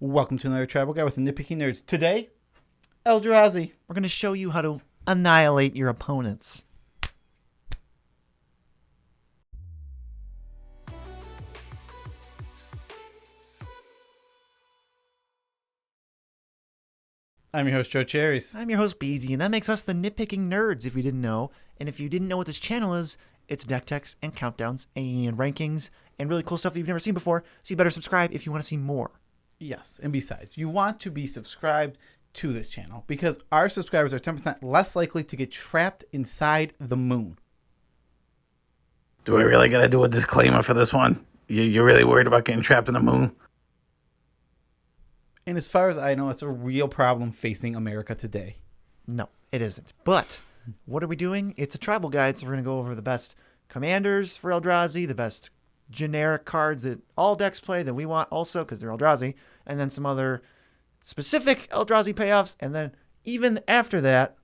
Welcome to another Tribal Guy with the Nitpicking Nerds. Today, Eldrazi. We're going to show you how to annihilate your opponents. I'm your host, Joe Cherries. I'm your host, Beezy, and that makes us the Nitpicking Nerds, if you didn't know. And if you didn't know what this channel is, it's deck techs and countdowns and rankings and really cool stuff that you've never seen before, so you better subscribe if you want to see more. Yes, and besides, you want to be subscribed to this channel because our subscribers are 10% less likely to get trapped inside the moon. Do we really got to do a disclaimer for this one? You're really worried about getting trapped in the moon? And as far as I know, it's a real problem facing America today. No, it isn't. But what are we doing? It's a tribal guide, so we're going to go over the best commanders for Eldrazi, the best generic cards that all decks play that we want also because they're Eldrazi, and then some other specific Eldrazi payoffs, and then even after that,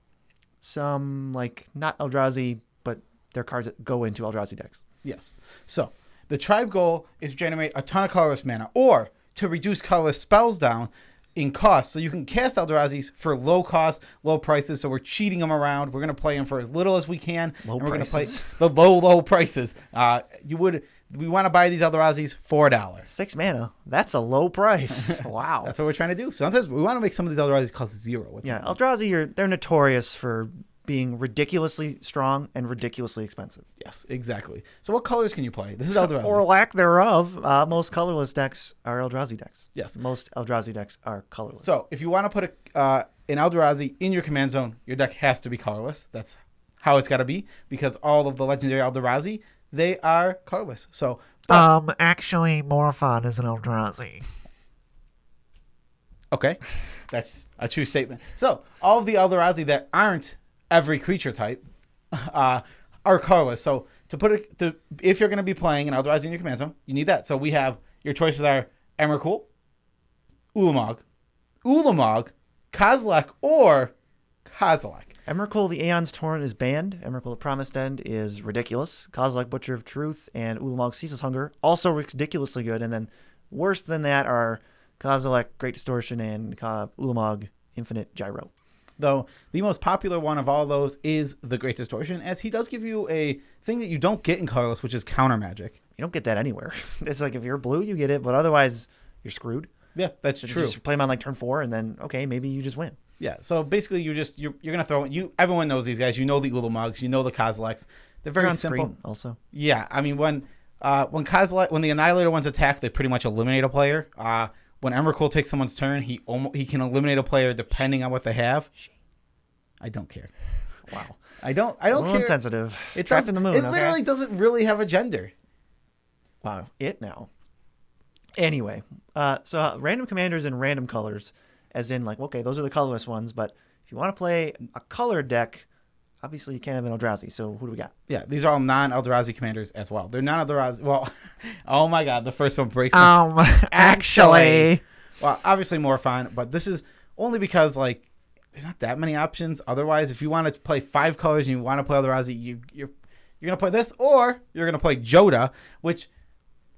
some like not Eldrazi, but they're cards that go into Eldrazi decks. Yes. So the tribe goal is to generate a ton of colorless mana or to reduce colorless spells down in cost so you can cast Eldrazi's for low cost, low prices. So we're cheating them around. We're going to play them for as little as we can. Low and we're going to play prices. the low prices. We want to buy these Eldrazi's $4. 6 mana. That's a low price. Wow. That's what we're trying to do. Sometimes we want to make some of these Eldrazi's cost 0. Yeah, Eldrazi, they're notorious for being ridiculously strong and ridiculously expensive. Yes, exactly. So what colors can you play? This is Eldrazi. Or lack thereof. Most colorless decks are Eldrazi decks. Yes. Most Eldrazi decks are colorless. So if you want to put an Eldrazi in your command zone, your deck has to be colorless. That's how it's got to be because all of the legendary Eldrazi, they are colorless. So, actually, Morphon is an Eldrazi. Okay, that's a true statement. So all of the Eldrazi that aren't every creature type are colorless. So if you're going to be playing an Eldrazi in your command zone, you need that. So we have your choices are Emrakul, Ulamog, Kosluck, or Kozilek. Emrakul, the Aeon's Torrent, is banned. Emrakul, the Promised End, is ridiculous. Kozilek, Butcher of Truth, and Ulamog, Ceaseless Hunger, also ridiculously good. And then worse than that are Kozilek, Great Distortion, and Ulamog, Infinite Gyro. Though the most popular one of all those is the Great Distortion, as he does give you a thing that you don't get in colorless, which is counter magic. You don't get that anywhere. It's like if you're blue, you get it, but otherwise you're screwed. Yeah, that's So true. Just play them on like turn 4, and then okay, maybe you just win. Yeah, so basically you're gonna throw everyone knows these guys. You know the Ulamogs, you know the Kozileks. They're very They're on simple. screen also. Yeah, I mean when the Annihilator ones attack, they pretty much eliminate a player. When Emrakul takes someone's turn, he can eliminate a player depending on what they have. I don't care. Wow. I don't A little care. insensitive. It Trapped doesn't. in the moon. It okay? literally doesn't really have a gender. Wow. It now. Anyway, so random commanders and random colors, as in like, okay, those are the colorless ones, but if you want to play a colored deck, obviously you can't have an Eldrazi, so who do we got? Yeah, these are all non-Eldrazi commanders as well. They're non-Eldrazi. Well, oh my god, the first one breaks. Actually. Well, obviously Morphon, but this is only because like there's not that many options. Otherwise, if you want to play 5 colors and you want to play Eldrazi, you're gonna play this, or you're gonna play Joda, which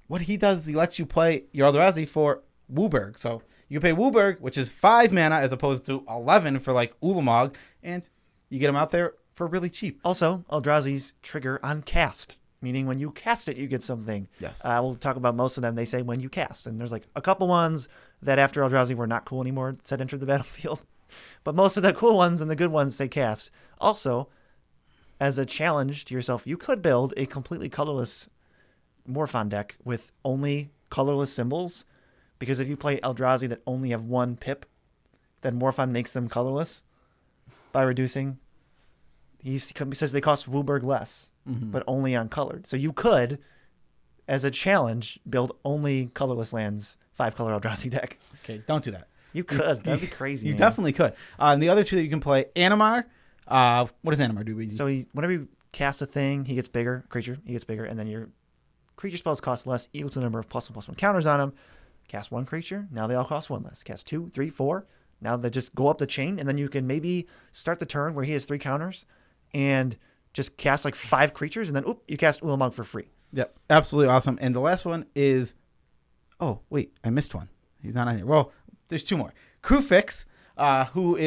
what he does is he lets you play your Eldrazi for Wooburg. So you can pay Wooburg, which is 5 mana as opposed to 11 for like Ulamog, and you get them out there for really cheap. Also, Eldrazi's trigger on cast, meaning when you cast it, you get something. Yes. We'll talk about most of them. They say when you cast, and there's like a couple ones that after Eldrazi were not cool anymore, it said enter the battlefield. But most of the cool ones and the good ones say cast. Also, as a challenge to yourself, you could build a completely colorless Morphon deck with only colorless symbols, because if you play Eldrazi that only have 1 pip, then Morphon makes them colorless by reducing. He says they cost Wooburg less, but only on colored. So you could, as a challenge, build only colorless lands, 5-color Eldrazi deck. Okay, don't do that. You could. That'd be crazy. You man. definitely could. And the other two that you can play, Animar. What does Animar do? So whenever you cast a thing, he gets bigger. Creature, he gets bigger, and then your creature spells cost less, equal to the number of +1/+1 counters on them. Cast 1 creature, now they all cost 1 less. Cast 2, 3, 4. Now they just go up the chain, and then you can maybe start the turn where he has 3 counters, and just cast like 5 creatures, and then you cast Ulamog for free. Yep, absolutely awesome. And the last one is, oh wait, I missed one. He's not on here. Well, there's two more. Krufix, who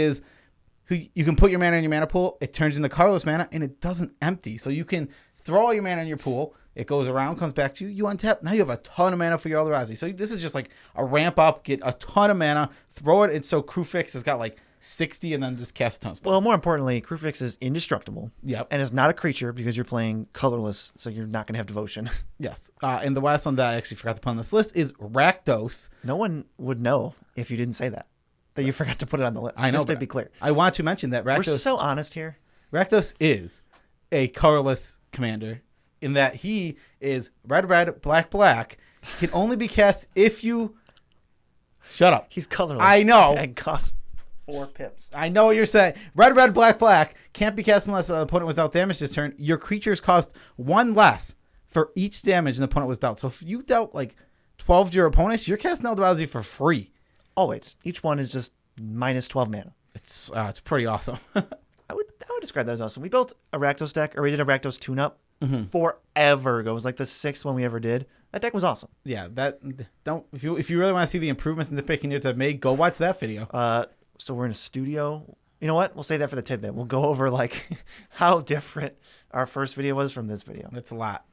you can put your mana in your mana pool. It turns into colorless mana, and it doesn't empty. So you can throw all your mana in your pool. It goes around, comes back to you. You untap. Now you have a ton of mana for your Eldrazi. So this is just like a ramp up, get a ton of mana, throw it. And so Krufix has got like 60 and then just cast a ton of spells. Well, more importantly, Krufix is indestructible. Yep. And is not a creature because you're playing colorless, so you're not going to have devotion. Yes. And the last one that I actually forgot to put on this list is Rakdos. No one would know if you didn't say that you forgot to put it on the list. I know. Just to be clear. I want to mention that Rakdos. We're so honest here. Rakdos is a colorless commander in that he is red, black, can only be cast if you... Shut up. He's colorless. I know. And costs 4 pips. I know what you're saying. Red, black, can't be cast unless the opponent was dealt damage this turn. Your creatures cost 1 less for each damage an opponent was dealt. So if you dealt like 12 to your opponents, you're casting Eldrazi for free. Always. Each one is just minus 12 mana. It's pretty awesome. I would describe that as awesome. We built a Rakdos deck, or we did a Rakdos tune-up forever ago. It was like the 6th one we ever did. That deck was awesome. Yeah, if you really want to see the improvements in the picking units I've made, go watch that video. So we're in a studio. You know what? We'll say that for the tidbit. We'll go over like how different our first video was from this video. It's a lot.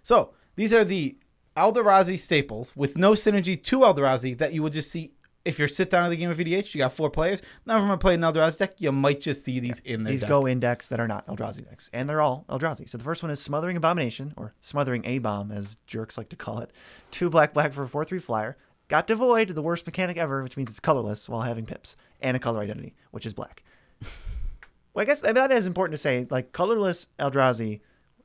So these are the Eldrazi staples with no synergy to Eldrazi that you will just see if you sit down at the game of EDH. You got 4 players. None of them are playing an Eldrazi deck. You might just see these in their These deck. go in decks that are not Eldrazi decks, and they're all Eldrazi. So the first one is Smothering Abomination, or Smothering A-Bomb, as jerks like to call it. 2 black for a 4/3 flyer. Got Devoid, the worst mechanic ever, which means it's colorless while having pips, and a color identity, which is black. Well, I guess that is important to say. Like, colorless Eldrazi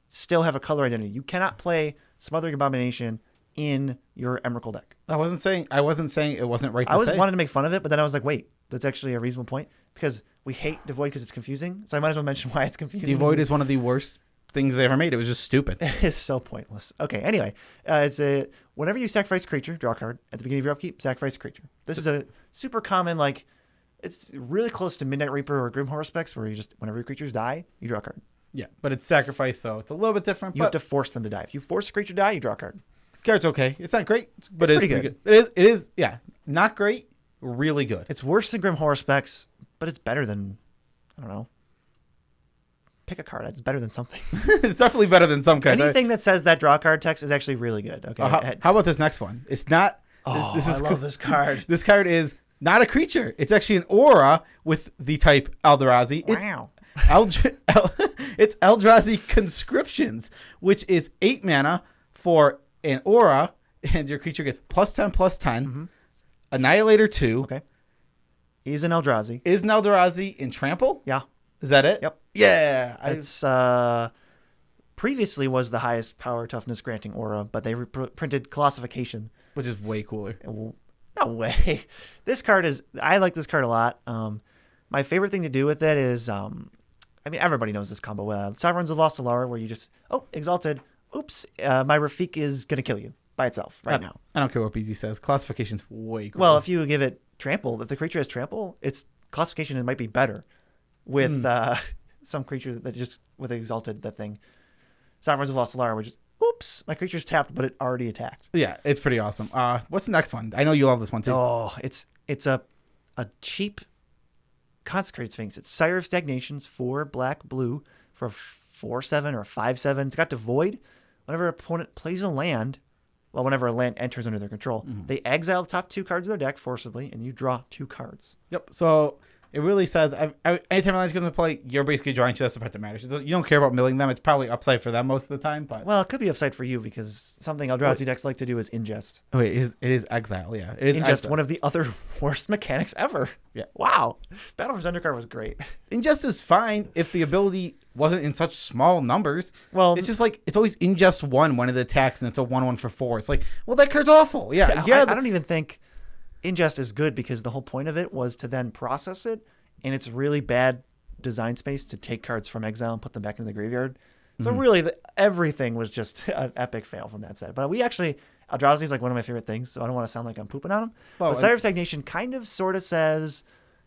still have a color identity. You cannot play Smothering Abomination in your Emrakul deck. I wasn't saying it wasn't right to I say. wanted to make fun of it, but then I was like, wait, that's actually a reasonable point, because we hate Devoid because it's confusing. So I might as well mention why it's confusing. Devoid is one of the worst things they ever made. It was just stupid. It's so pointless. Okay, anyway, whenever you sacrifice a creature, draw a card. At the beginning of your upkeep, sacrifice a creature. This is a super common, like, it's really close to Midnight Reaper or Grim Horror specs, where you just, whenever your creatures die, you draw a card. Yeah, but it's sacrifice, so it's a little bit different. You have to force them to die. If you force a creature to die, you draw a card. Card's okay. It's not great, but It's it's pretty pretty good. It is, yeah. Not great, really good. It's worse than Grim Horror specs, but it's better than, I don't know. Pick a card. It's better than something. It's definitely better than some cards. Anything that says that draw card text is actually really good. Okay. How about this next one? It's not. Oh, this is I love this card. This card is not a creature. It's actually an aura with the type Eldrazi. Wow. It's Eldrazi Conscriptions, which is 8 mana for an aura, and your creature gets +10/+10. Annihilator 2. Okay. He's an Eldrazi. Is an Eldrazi in Trample? Yeah. Is that it? Yep. Yeah. It's previously was the highest power toughness granting aura, but they printed Colossification. Which is way cooler. No way. This card is, I like this card a lot. My favorite thing to do with it is, I mean, everybody knows this combo well. Sovereigns of Lost Solar, where you just, Exalted. Oops, my Rafik is going to kill you by itself now. I don't care what BZ says. Classification's way cooler. Well, if you give it Trample, if the creature has Trample, its Classification might be better with some creature that just, with Exalted, that thing. Sovereigns of Lost Solar, which is, oops, my creature's tapped, but it already attacked. Yeah, it's pretty awesome. What's the next one? I know you love this one too. Oh, it's a cheap Consecrated Sphinx. It's Sire of Stagnations, 4 black blue for 4/7 or 5/7. It's got Devoid. Whenever an opponent plays a land, whenever a land enters under their control, they exile the top 2 cards of their deck forcibly, and you draw 2 cards. Yep. So it really says, anytime a land goes into play, you're basically drawing 2. That's the part that matters. You don't care about milling them. It's probably upside for them most of the time. But Well, it could be upside for you, because something Eldrazi decks like to do is ingest. oh, wait, it is exile. Yeah, it is Ingest, exile. one of the other worst mechanics ever. Yeah. Wow. Battle for Zendikar was great. Ingest is fine if the ability wasn't in such small numbers. Well, it's just like, it's always ingest 1 when it attacks, and it's a 1/1 for 4. It's like, well, that card's awful. Yeah. I don't even think ingest is good, because the whole point of it was to then process it, and it's really bad design space to take cards from exile and put them back into the graveyard. So really, everything was just an epic fail from that set. But we actually, Eldrazi is like one of my favorite things, so I don't want to sound like I'm pooping on them. Well, but Sire of Stagnation kind of sort of says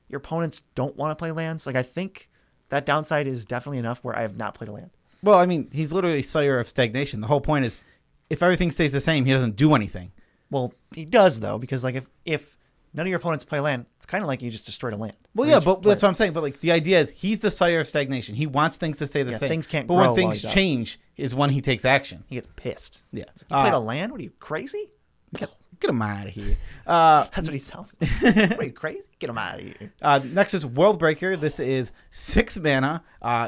your opponents don't want to play lands. Like, I think that downside is definitely enough where I have not played a land. Well, I mean, he's literally Sire of Stagnation. The whole point is, if everything stays the same, he doesn't do anything. Well, he does, though, because like if none of your opponents play land. It's kind of like you just destroyed a land. Well, yeah, but that's what I'm saying. But like the idea is he's the sire of stagnation. He wants things to stay the same. Things can't but grow when things while he's change is when he takes action. He gets pissed. Yeah. You played a land? What are you, crazy? Get him out of here. That's what he sounds like. What are you, crazy? Get him out of here. Next is Worldbreaker. This is 6 mana,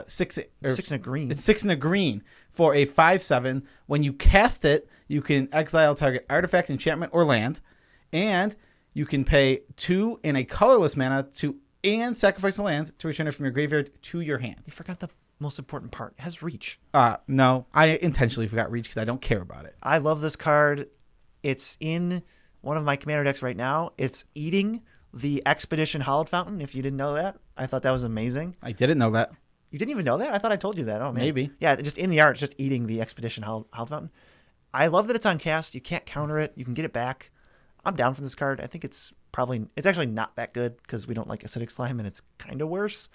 6 in a green. It's 6 in a green for a 5/7. When you cast it, you can exile target artifact, enchantment, or land, and you can pay 2 in a colorless mana and sacrifice a land to return it from your graveyard to your hand. You forgot the most important part. It has reach. No, I intentionally forgot reach because I don't care about it. I love this card. It's in one of my commander decks right now. It's eating the Expedition Hallowed Fountain, if you didn't know that. I thought that was amazing. I didn't know that. You didn't even know that? I thought I told you that. Oh, man. Maybe. Yeah, just in the art, it's just eating the Expedition Hallowed Fountain. I love that it's on cast. You can't counter it. You can get it back. I'm down for this card. I think it's actually not that good because we don't like Acidic Slime and it's kind of worse.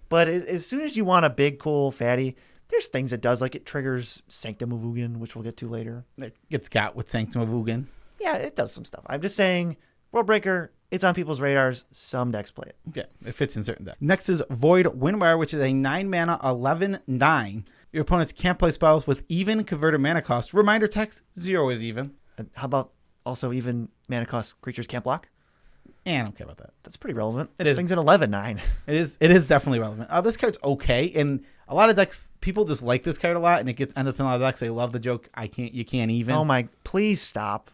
But as soon as you want a big, cool fatty, there's things it does, like it triggers Sanctum of Ugin, which we'll get to later. It gets got with Sanctum of Ugin. Yeah, it does some stuff. I'm just saying, Worldbreaker, it's on people's radars. Some decks play it. Yeah, it fits in certain decks. Next is Void Windward, which is a 9 mana, 11/9. Your opponents can't play spells with even converted mana cost. Reminder text, 0 is even. How about also even mana cost creatures can't block? I don't care about that. That's pretty relevant. It is. Things at 11/9. It is definitely relevant. This card's okay, and a lot of decks, people just like this card a lot, and it gets ended up in a lot of decks. They love the joke. You can't even. Oh my! Please stop.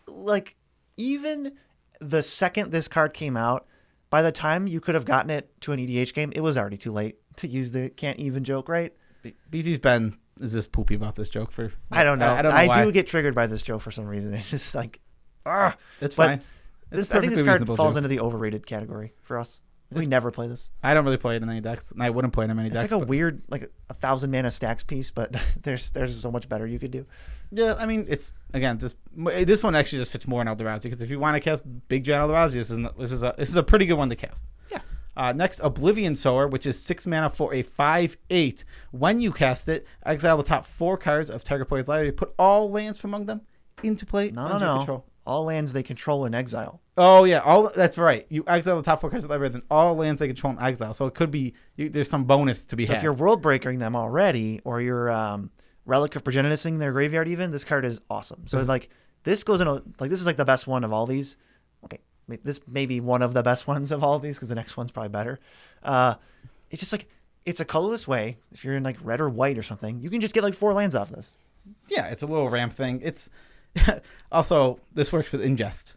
Like, even the second this card came out, by the time you could have gotten it to an EDH game, it was already too late to use the can't even joke, right? BZ's been is this poopy about this joke for? I don't know. I don't know why. I do get triggered by this joke for some reason. It's just like, It's fine. I think this card falls into the overrated category for us. We never play this. I don't really play it in any decks, and I wouldn't play it in any decks. It's like a weird, like a 1,000 mana stacks piece, but there's so much better you could do. Yeah, I mean, it's again just this one actually just fits more in Eldrazi because if you want to cast Big Giant Eldrazi, this is a pretty good one to cast. Yeah. Next, Oblivion Solar, which is 6 mana for a 5/8. When you cast it, exile the top 4 cards of target player's library. Put all lands from among them into play under your control. All lands they control in exile. Oh yeah, that's right. You exile the top 4 cards of the library, then all lands they control in exile. So it could be there's some bonus to be had. If you're world breaking them already, or you're Relic of Progenitusing their graveyard, even this card is awesome. So it's like this goes in this is like the best one of all these. Okay, this may be one of the best ones of all of these because the next one's probably better. It's just like it's a colorless way. If you're in like red or white or something, you can just get like 4 lands off this. Yeah, it's a little ramp thing. It's also this works with ingest.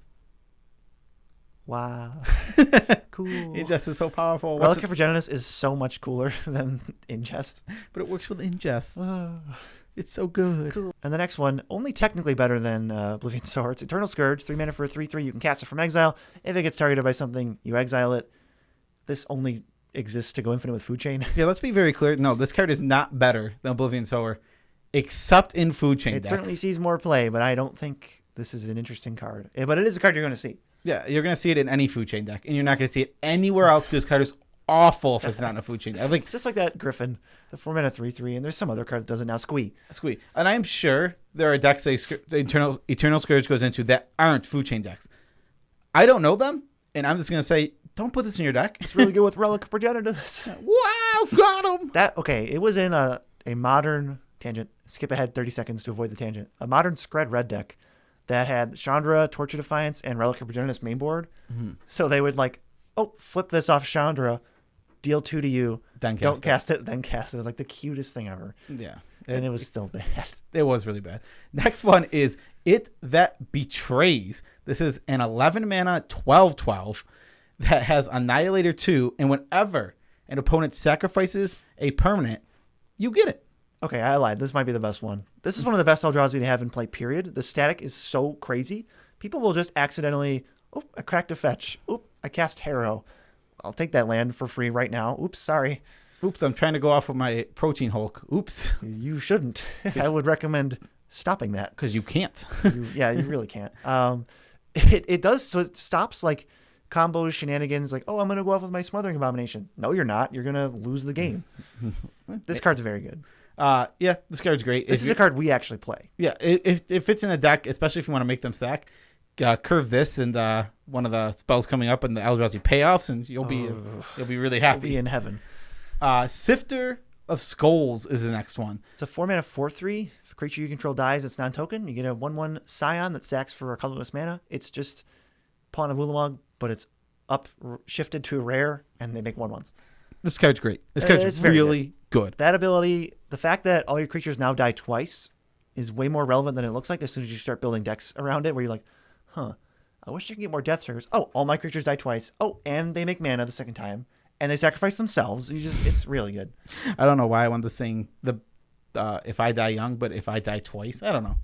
Wow. Cool. Ingest is so powerful. Relic of Progenitus is so much cooler than ingest. But it works with ingest. It's so good. Cool. And the next one, only technically better than Oblivion Solar. It's Eternal Scourge, 3 mana for a 3/3. You can cast it from exile. If it gets targeted by something, you exile it. This only exists to go infinite with Food Chain. Yeah, let's be very clear. No, this card is not better than Oblivion Solar, except in Food Chain It decks. certainly sees more play, but I don't think this is an interesting card. But it is a card you're going to see. Yeah, you're going to see it in any Food Chain deck, and you're not going to see it anywhere else because this card is awful if it's not in a Food Chain deck. It's just like that Griffin, the 4 mana 3/3, and there's some other card that does it now. Squee. And I'm sure there are decks that Eternal Scourge goes into that aren't Food Chain decks. I don't know them, and I'm just going to say, don't put this in your deck. It's really good with Relic of Progenitus. Wow, got him! It was in a modern tangent. Skip ahead 30 seconds to avoid the tangent. A modern Scred red deck that had Chandra, Torch of Defiance, and Relic of Progenitus main board. Mm-hmm. So they would flip this off Chandra, deal 2 to you, then cast it, then cast it. It was like the cutest thing ever. Yeah. And it was still bad. It was really bad. Next one is It That Betrays. This is an 11 mana 12/12 that has Annihilator 2, and whenever an opponent sacrifices a permanent, you get it. Okay, I lied. This might be the best one. This is one of the best Eldrazi to have in play, period. The static is so crazy. People will just accidentally, I cracked a fetch. I cast Harrow. I'll take that land for free right now. Oops, sorry. Oops, I'm trying to go off with my Protein Hulk. Oops. You shouldn't. I would recommend stopping that. Because you can't. You really can't. It does, so it stops like combos, shenanigans, like, I'm going to go off with my Smothering Abomination. No, you're not. You're going to lose the game. This card's very good. Yeah, this card's great. This is a card we actually play. Yeah, it fits in a deck, especially if you want to make them sack. curve this and one of the spells coming up in the Eldrazi payoffs, and you'll be really You'll happy. be in heaven. Sifter of Skulls is the next one. It's a 4-mana 4/3. If a creature you control dies, it's non-token. You get a 1/1 Scion that sacks for a colorless mana. It's just Pawn of Ulamog, but it's shifted to a rare, and they make 1/1s. This card's great. This card's It's very really good. That ability, the fact that all your creatures now die twice, is way more relevant than it looks like as soon as you start building decks around it, where you're like, I wish I could get more death triggers. Oh, all my creatures die twice. Oh, and they make mana the second time. And they sacrifice themselves. It's really good. I don't know why I wanted to sing the if I die young, but if I die twice, I don't know.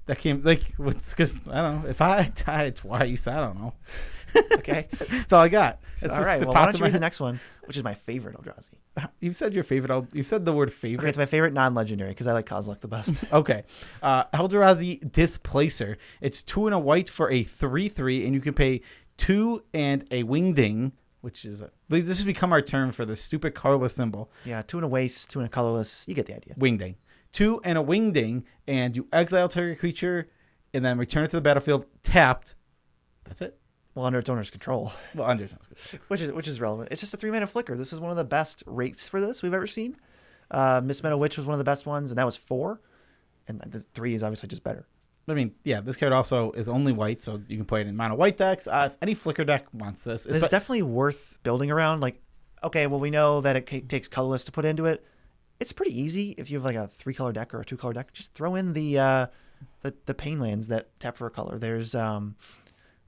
That came because I don't know. If I die twice, I don't know. Okay. That's all I got. It's All right. Well, why don't you read the next one, which is my favorite Eldrazi. You said your favorite. You said the word Okay, favorite. it's my favorite non-legendary because I like Kosluck the best. Okay. Eldrazi Displacer. It's 2 and a white for a 3/3, and you can pay 2 and a wingding, which is this has become our term for this stupid colorless symbol. Yeah, 2 and a waste, 2 and a colorless. You get the idea. Wingding. 2 and a wingding, and you exile target creature, and then return it to the battlefield tapped. That's it. Well, under its owner's control, Well, under. which is relevant. It's just a 3-mana flicker. This is one of the best rates for this we've ever seen. Miss Meadow Witch was one of the best ones, and that was 4. And the 3 is obviously just better. I mean, yeah, this card also is only white, so you can play it in mono white decks. If any flicker deck wants this. It's definitely worth building around. Like, okay, well, we know that it takes colorless to put into it. It's pretty easy if you have like a 3-color deck or a 2-color deck. Just throw in the pain lands that tap for a color. There's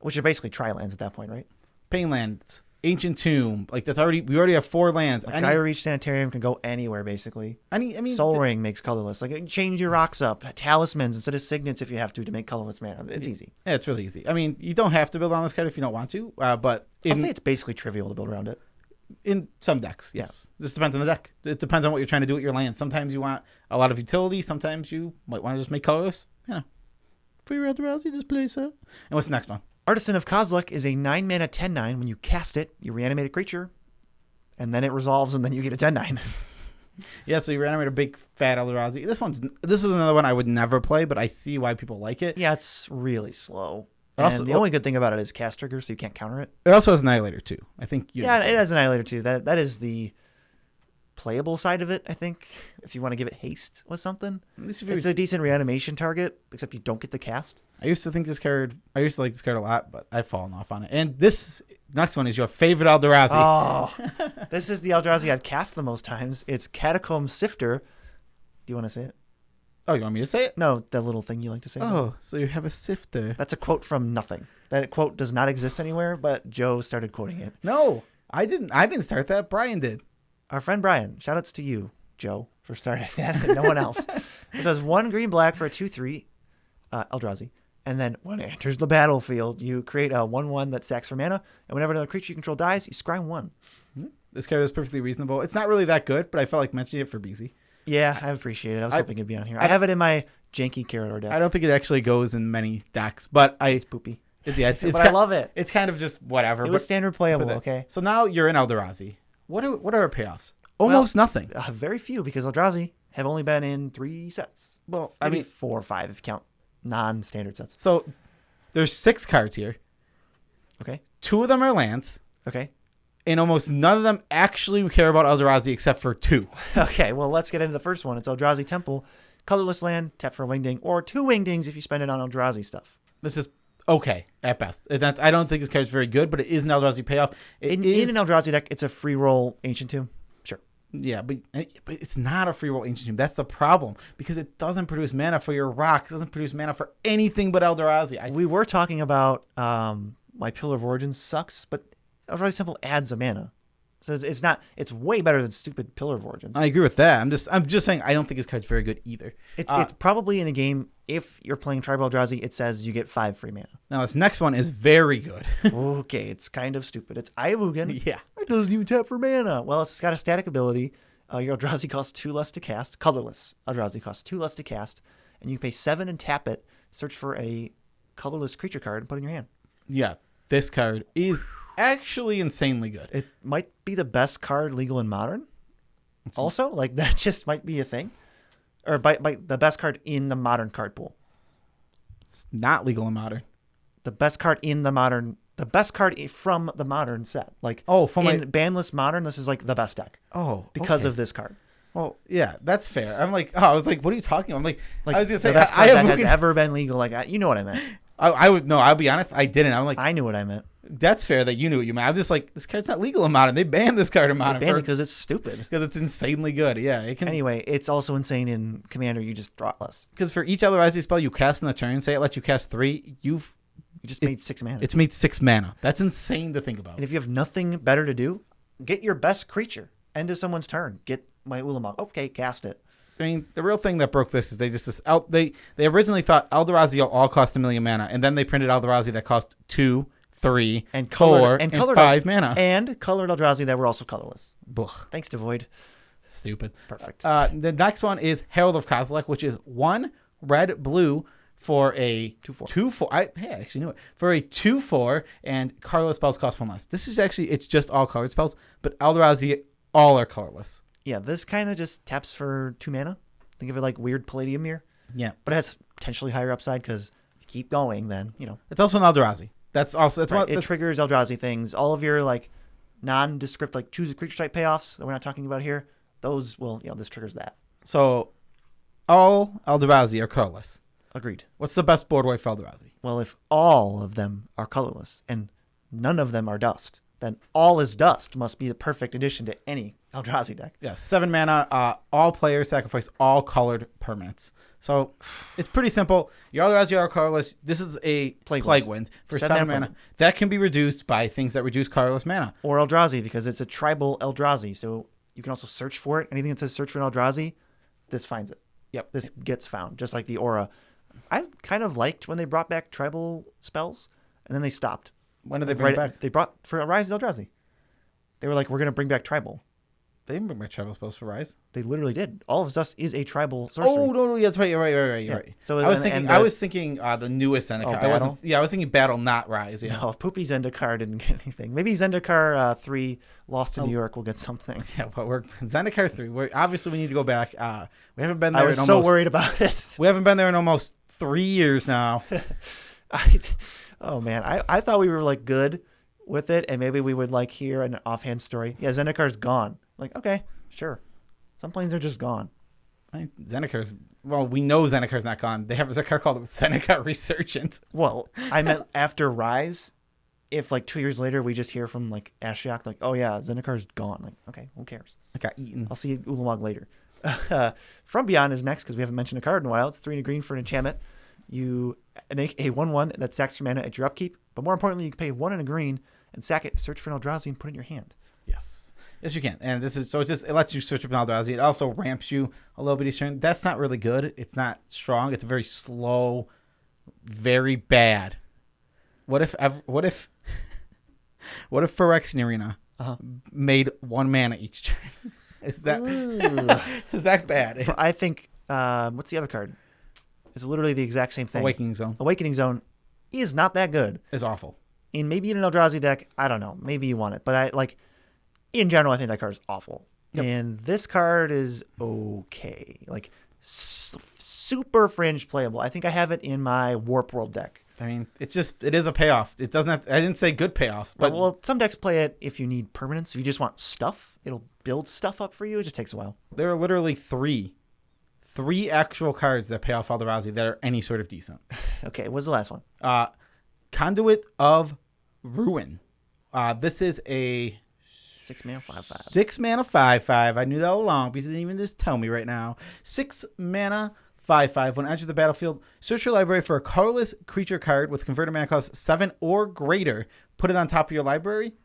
which are basically tri-lands at that point, right? Painlands, Ancient Tomb, like we already have 4 lands. Like Gaia Reach Sanitarium can go anywhere basically. I mean, Soul Ring makes colorless. Like change your rocks up, talismans instead of signets if you have to make colorless mana. It's easy. Yeah, it's really easy. I mean, you don't have to build on this card if you don't want to, but I'll say it's basically trivial to build around it. in some decks, yes. This depends on the deck. It depends on what you're trying to do with your land. Sometimes you want a lot of utility. Sometimes you might want to just make colorless. Yeah. Free Eldrazi Displacer. And what's the next one? Artisan of Kosluck is a 9-mana 10/9. When you cast it, you reanimate a creature, and then it resolves, and then you get a 10/9. Yeah, so you reanimate a big fat Eldrazi. This is another one I would never play, but I see why people like it. Yeah, it's really slow. Also- And the only good thing about it is cast trigger, so you can't counter it. It also has Annihilator too. I think you. Yeah, it has Annihilator too. That is the playable side of it, I think. If you want to give it haste or something, At least if it's a decent reanimation target, except you don't get the cast. I used to like this card a lot, but I've fallen off on it. And this next one is your favorite Eldrazi. Oh, this is the Eldrazi I've cast the most times. It's Catacomb Sifter. Do you want to say it? Oh, you want me to say it? No, that little thing you like to say. Oh, so you have a sifter. That's a quote from nothing. That quote does not exist anywhere, but Joe started quoting it. No, I didn't start that. Brian did. Our friend Brian, shout outs to you, Joe, for starting that and no one else. It says 1 green-black for a 2/3 Eldrazi. And then when it enters the battlefield, you create a 1/1 that sacks for mana. And whenever another creature you control dies, you scry 1. This card is perfectly reasonable. It's not really that good, but I felt like mentioning it for BZ. Yeah, I appreciate it. I was hoping it'd be on here. I have it in my janky Carador deck. I don't think it actually goes in many decks, but It's poopy. it's But I love it. It's kind of just whatever. It was standard playable, okay? So now you're in Eldrazi. What are our payoffs? Almost nothing. Very few, because Eldrazi have only been in 3 sets. Well, Maybe 4 or 5 if you count non-standard sets. So there's 6 cards here. Okay. 2 of them are lands, Okay. and almost none of them actually care about Eldrazi except for 2. Okay, well, let's get into the first one. It's Audrazi Temple. Colorless land, tap for a wingding, or 2 wingdings if you spend it on Eldrazi stuff. This is okay at best. I don't think this card's very good, but it is an Eldrazi payoff. In an Eldrazi deck, it's a free roll Ancient Tomb. Sure. Yeah, but it's not a free roll Ancient Tomb. That's the problem, because it doesn't produce mana for your rocks. It doesn't produce mana for anything but Eldrazi. We were talking about my Pillar of Origins sucks, but Eldrazi Temple adds a mana. So it's way better than stupid Pillar of Origins. I agree with that. I'm just saying I don't think this card's very good either. It's probably in a game, if you're playing Tribal Eldrazi, it says you get 5 free mana. Now this next one is very good. Okay, it's kind of stupid. It's Eye of Ugin. Yeah. It doesn't even tap for mana. Well, it's got a static ability. Your Eldrazi costs 2 less to cast. Colorless Eldrazi costs 2 less to cast. And you can pay 7 and tap it, search for a colorless creature card and put it in your hand. Yeah, this card is actually insanely good. It might be the best card legal in Modern. Also, like that just might be a thing. Or by the best card in the Modern card pool. It's not legal in Modern. the best card in the modern, the best card from the modern set. Like, from in bandless modern, this is like the best deck because of this card. Well, yeah, that's fair. I'm like, I was like, what are you talking about? I'm like I was gonna say, the best card that has ever been legal. Like, you know what I meant. I would no. I'll be honest, I didn't. I'm like, I knew what I meant. That's fair that you knew what you meant. I'm just like, this card's not legal in modern. They banned this card in modern. They banned it because it's stupid. Because it's insanely good. Yeah, it can. Anyway, it's also insane in Commander. You just draw less. Because for each Eldrazi spell you cast in the turn, say it lets you cast 3, you just made 6 mana. It's made 6 mana. That's insane to think about. And if you have nothing better to do, get your best creature. End of someone's turn. Get my Ulamog. Okay, cast it. I mean, the real thing that broke this is they originally thought Eldrazi all cost 1 million mana, and then they printed Eldrazi that cost 2, 3, and 4, and 5 mana. And colored Eldrazi that were also colorless. Ugh. Thanks to Void. Stupid. Perfect. The next one is Herald of Kosluck, which is 1 red, blue for a 2/4. I actually knew it. For a 2/4, and colorless spells cost 1 less. This is actually, it's just all colored spells, but Eldrazi all are colorless. Yeah, this kind of just taps for 2 mana. Think of it like weird Palladium Mirror. Yeah. But it has potentially higher upside because you keep going, then, It's also an Eldrazi. That's right. It triggers Eldrazi things. All of your, like, nondescript, like, choose a creature type payoffs that we're not talking about here, those will, this triggers that. So, all Eldrazi are colorless. Agreed. What's the best board wipe for Eldrazi? Well, if all of them are colorless and none of them are dust, then All is Dust must be the perfect addition to any Eldrazi deck. Yeah, 7 mana, all players sacrifice all colored permanents. So it's pretty simple. Your Eldrazi are colorless. This is a Plague Wind for 7 mana. That can be reduced by things that reduce colorless mana. Or Eldrazi, because it's a tribal Eldrazi. So you can also search for it. Anything that says search for an Eldrazi, this finds it. Yep. This gets found, just like the Aura. I kind of liked when they brought back tribal spells, and then they stopped. When did they bring it back? They brought for Rise of Eldrazi. They were like, we're going to bring back tribal. They didn't bring back tribal spells for Rise. They literally did. All of Dust is a tribal sorcery. Oh no, yeah, that's right. You're right. So I was thinking the newest Zendikar. I was thinking Battle, not Rise. Yeah. No, Poopy Zendikar didn't get anything. Maybe Zendikar 3 Lost in New York will get something. Yeah, but we're Zendikar 3. Obviously we need to go back. We haven't been there. I was so worried about it. We haven't been there in almost 3 years now. Oh man, I thought we were like good with it, and maybe we would like hear an offhand story. Yeah, Zendikar's gone. Like, okay, sure. Some planes are just gone. Zendikar's, well, we know Zendikar's not gone. They have a card called Zendikar Resurgent. Well, I meant after Rise, if like 2 years later we just hear from like Ashiok, like, oh yeah, Zendikar's gone. Like, okay, who cares? I got eaten. I'll see Ulamog later. From Beyond is next because we haven't mentioned a card in a while. It's 3 and a green for an enchantment. You make a 1/1 that sacks your mana at your upkeep, but more importantly, you can pay 1 and a green and sack it, search for an Eldrazi, and put it in your hand. Yes, you can. And this is it lets you search up an Eldrazi. It also ramps you a little bit each turn. That's not really good. It's not strong. It's very slow, very bad. What if Phyrexian Arena made 1 mana each turn? Is that bad? I think what's the other card? It's literally the exact same thing. Awakening Zone. Awakening Zone is not that good. It's awful. And maybe in an Eldrazi deck, I don't know. Maybe you want it. But in general, I think that card is awful. Yep. And this card is okay. Like, super fringe playable. I think I have it in my Warp World deck. I mean, it is a payoff. It doesn't I didn't say good payoffs. But well, some decks play it if you need permanence. If you just want stuff, it'll build stuff up for you. It just takes a while. There are literally three actual cards that pay off Eldrazi that are any sort of decent. Okay, what's the last one? Conduit of Ruin. This is a 6 mana 5/5. 6 mana 5/5. I knew that all along because they didn't even just tell me right now. 6 mana 5/5. When enters the battlefield, search your library for a colorless creature card with converted mana cost 7 or greater. Put it on top of your library.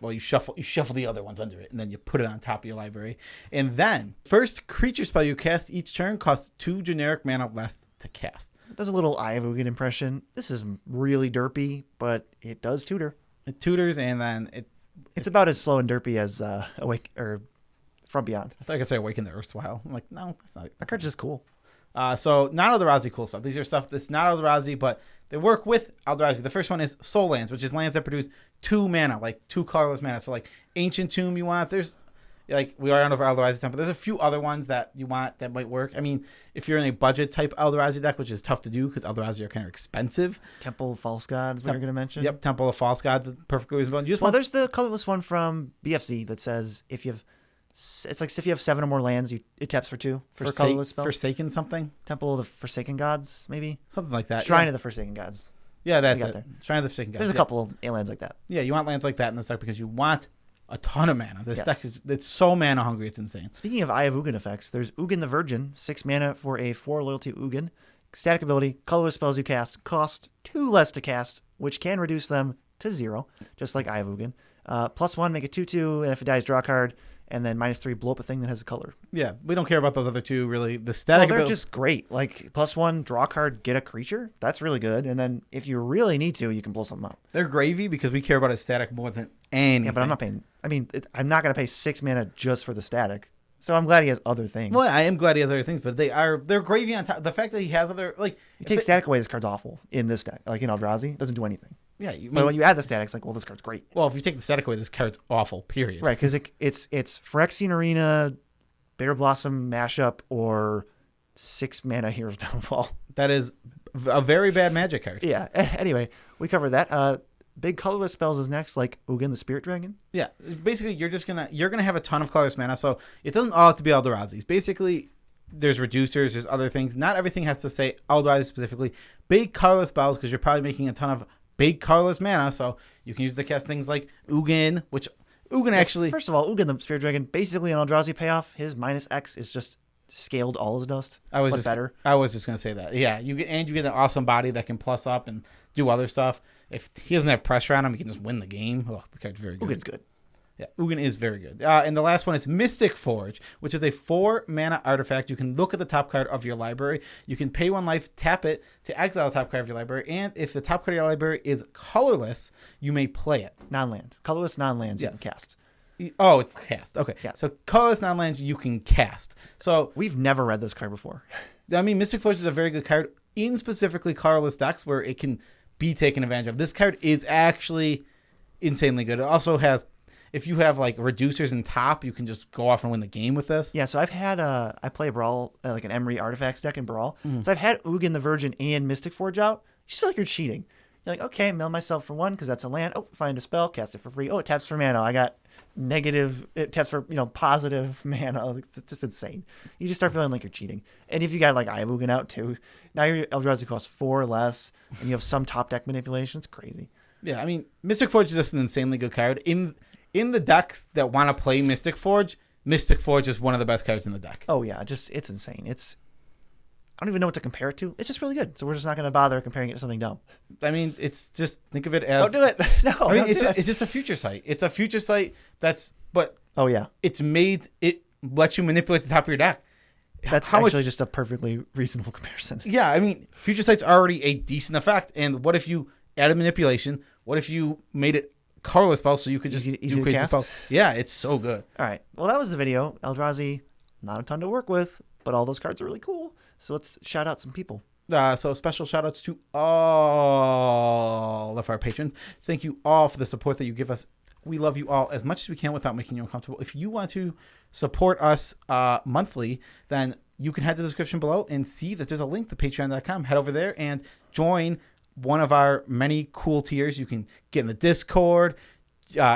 Well, you shuffle the other ones under it, and then you put it on top of your library. And then, first creature spell you cast each turn costs 2 generic mana less to cast. It does a little Eye of Ugin impression. This is really derpy, but it does tutor. It tutors, and then it's about as slow and derpy as Awake or From Beyond. I thought I could say Awaken the Erstwhile. I'm like, no, that's not. That card's just cool. So not Eldrazi cool stuff. These are stuff that's not Eldrazi, but they work with Eldrazi. The first one is Soul Lands, which is lands that produce 2 mana, like 2 colorless mana. So like Ancient Tomb you want. There's Like we are on over Eldrazi Temple. There's a few other ones that you want that might work. I mean, if you're in a budget type Eldrazi deck, which is tough to do because Eldrazi are kind of expensive. Temple of False Gods, what you're going to mention? Yep, Temple of False Gods is perfectly reasonable. You just Well, want there's the colorless one from BFZ that says if you have 7 or more lands, it taps for 2 for colorless spells. Forsaken something, Temple of the Forsaken Gods, maybe. something like that. Shrine of the Forsaken Gods. Yeah, that's got it. there. Shrine of the Forsaken Gods. There's a couple of lands like that. Yeah, you want lands like that in this deck because you want a ton of mana. This Yes. deck it's so mana hungry, it's insane. Speaking of Eye of Ugin effects, there's Ugin the Virgin, 6 mana for a 4 loyalty Ugin. Static ability, colorless spells you cast cost 2 less to cast, which can reduce them to 0, just like Eye of Ugin. +1, make it 2/2, and if it dies, draw a card, and then -3, blow up a thing that has a color. Yeah, we don't care about those other two really. The static They're ability, just great. Like +1, draw a card, get a creature. That's really good. And then if you really need to, you can blow something up. they're gravy because we care about his static more than anything. Yeah, but I'm not paying. I mean, I'm not going to pay 6 mana just for the static. So I'm glad he has other things. Well, I am glad he has other things, but they're gravy on top. The fact that he has other like You take static away, this card's awful in this deck. Like in Eldrazi, doesn't do anything. yeah. You But mean, when you add the static, it's like, well, this card's great. well, if you take the static away, this card's awful. Period. Right, because it's Phyrexian Arena, Bitter Blossom mashup, or 6 mana Hero's Downfall. That is a very bad Magic card. Yeah. Anyway, we covered that. Big colorless spells is next, like Ugin the Spirit Dragon. Yeah, basically you're gonna have a ton of colorless mana, so it doesn't all have to be Eldrazi's. Basically, there's reducers, there's other things. Not everything has to say Eldrazi specifically. Big colorless spells because you're probably making a ton of big colorless mana, so you can use to cast things like Ugin, which Ugin actually. First of all, Ugin the Spirit Dragon, basically an Eldrazi payoff. His -X is just scaled all his dust. I was just gonna say that. Yeah, you get an awesome body that can plus up and do other stuff. If he doesn't have pressure on him, he can just win the game. Oh, the card's very good. Ugin's good. Yeah, Ugin is very good. And the last one is Mystic Forge, which is a 4 mana artifact. You can look at the top card of your library. You can pay 1 life, tap it to exile the top card of your library. And if the top card of your library is colorless, you may play it. Non-land. Colorless non-lands you Yes. can cast. Oh, it's cast. Okay. Yeah. So colorless non-lands you can cast. So, We've never read this card before. I mean, Mystic Forge is a very good card in specifically colorless decks where it can be taken advantage of. This card is actually insanely good. It also has, if you have like reducers in top, you can just go off and win the game with this. Yeah, so I've had I play Brawl, like an Emery Artifacts deck in Brawl. So I've had Ugin the Virgin and Mystic Forge out. You just feel like you're cheating. You're like, okay, mail myself for 1 because that's a land. Oh, find a spell, cast it for free. Oh, it taps for mana. I got negative. It taps for positive mana. It's just insane. You just start feeling like you're cheating. And if you got like Eye of Ugin out too, now your Eldrazi costs 4 less, and you have some top deck manipulation. It's crazy. Yeah, I mean, Mystic Forge is just an insanely good card. In the decks that want to play Mystic Forge is one of the best cards in the deck. Oh yeah, it's insane. I don't even know what to compare it to. It's just really good. So we're just not going to bother comparing it to something dumb. I mean, it's just, think of it as... Don't do it. No, I mean, don't it's just a future site. It's a future site but Oh yeah, it lets you manipulate the top of your deck. that's How much- actually just a perfectly reasonable comparison. Yeah, I mean, future sight's already a decent effect. And what if you added manipulation? What if you made it colorless spells so you could just Easy do to crazy cast? spells? Yeah, it's so good. All right. Well, that was the video. Eldrazi, not a ton to work with, but all those cards are really cool. So let's shout out some people. So special shout outs to all of our patrons. Thank you all for the support that you give us. We love you all as much as we can without making you uncomfortable. If you want to support us monthly, then you can head to the description below and see that there's a link to patreon.com. Head over there and join one of our many cool tiers. You can get in the Discord.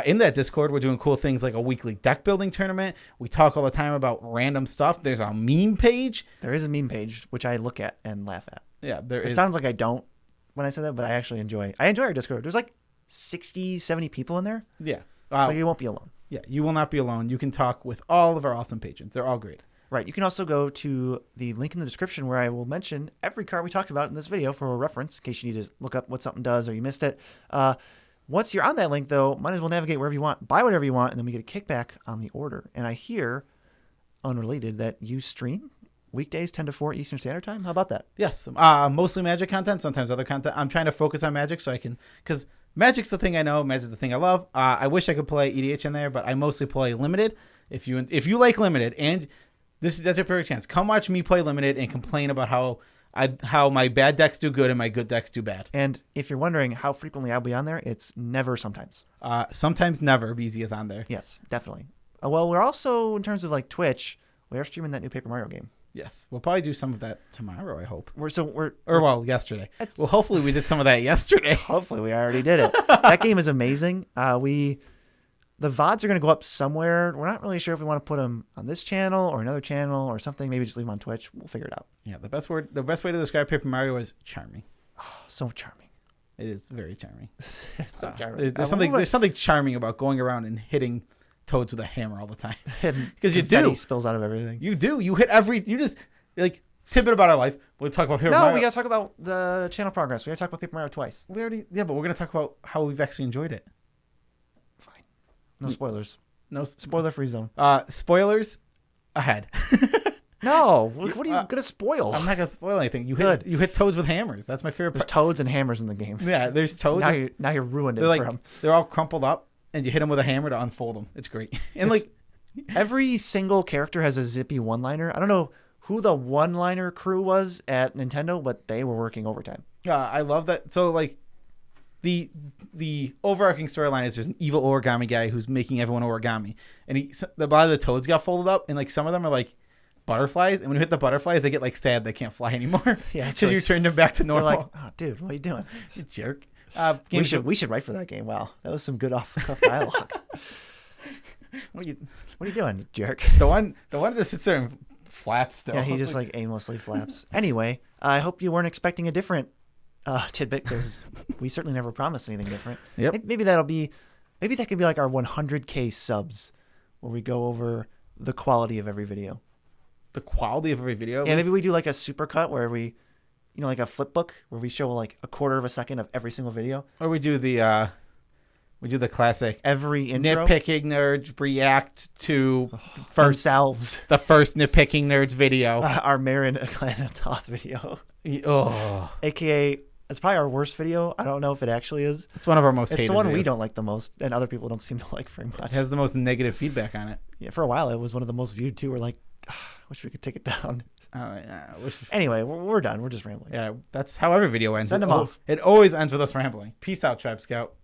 In that Discord, we're doing cool things like a weekly deck building tournament. We talk all the time about random stuff. There's a meme page. There is a meme page, which I look at and laugh at. Yeah, there It is. sounds like I don't when I say that, but I actually enjoy. I enjoy our Discord. There's like 60, 70 people in there. Yeah. So you won't be alone. Yeah, you will not be alone. You can talk with all of our awesome patrons. They're all great. Right. You can also go to the link in the description where I will mention every card we talked about in this video for a reference in case you need to look up what something does or you missed it. Once you're on that link, though, might as well navigate wherever you want, buy whatever you want, and then we get a kickback on the order. And I hear, unrelated, that you stream weekdays 10 to 4 Eastern Standard Time. How about that? Yes, mostly Magic content, sometimes other content. I'm trying to focus on Magic so I can, because Magic's the thing I know, Magic's the thing I love. I wish I could play EDH in there, but I mostly play Limited. If you like Limited, and that's your perfect chance. Come watch me play Limited and complain about how my bad decks do good and my good decks do bad. And if you're wondering how frequently I'll be on there, it's never sometimes. Sometimes never, BZ is on there. Yes, definitely. Well, we're also, in terms of like Twitch, we are streaming that new Paper Mario game. Yes, we'll probably do some of that tomorrow. I hope. Yesterday. It's- Well, hopefully we did some of that yesterday. Hopefully we already did it. That game is amazing. The VODs are going to go up somewhere. We're not really sure if we want to put them on this channel or another channel or something. Maybe just leave them on Twitch. We'll figure it out. Yeah, the best way to describe Paper Mario is charming. Oh, so charming. It is very charming. It's so charming. There's something charming about going around and hitting Toads with a hammer all the time. Because you do. Spills out of everything. You do. You hit you just like tidbit about our life. We'll talk about Paper No, Mario. we got to talk about the channel progress. We got to talk about Paper Mario twice. But we're going to talk about how we've actually enjoyed it. Fine. No spoilers. No Spoiler-free zone. Spoilers ahead. No. What are you going to spoil? I'm not going to spoil anything. You Good. hit Toads with hammers. That's my favorite There's part. toads and hammers in the game. Yeah, there's Toads. Now you're ruined it They're for him. they're all crumpled up, and you hit them with a hammer to unfold them. It's great. And Every single character has a zippy one-liner. I don't know who the one-liner crew was at Nintendo, but they were working overtime. I love that. So the overarching storyline is there's an evil origami guy who's making everyone origami, and a lot of the Toads got folded up, and like some of them are like butterflies, and when you hit the butterflies, they get like sad they can't fly anymore. Yeah, because you turned them back to They're normal. like, oh, dude, what are you doing? You jerk. We should write for that game. Wow, that was some good off dialogue. What are you doing, you jerk? The one that sits there and flaps still. Yeah, he just like aimlessly flaps. Anyway, I hope you weren't expecting a different tidbit, because we certainly never promised anything different. Yep. Maybe that could be like our 100K subs, where we go over the quality of every video. The quality of every video. Yeah, maybe we do like a supercut where we, like a flip book where we show like a quarter of a second of every single video. Or we do the classic Every intro. nitpicking nerds react to Themselves. the first nitpicking nerds video. Our Marin Atlanta Toth video. Oh, AKA, it's probably our worst video. I don't know if it actually is. it's one of our most hated It's the one we videos. don't like the most, and other people don't seem to like very much. It has the most negative feedback on it. Yeah, for a while, it was one of the most viewed too. We're like, wish we could take it down. Anyway, we're done. We're just rambling. Yeah, that's how every video ends. Send them off. It always ends with us rambling. Peace out, Tribe Scout.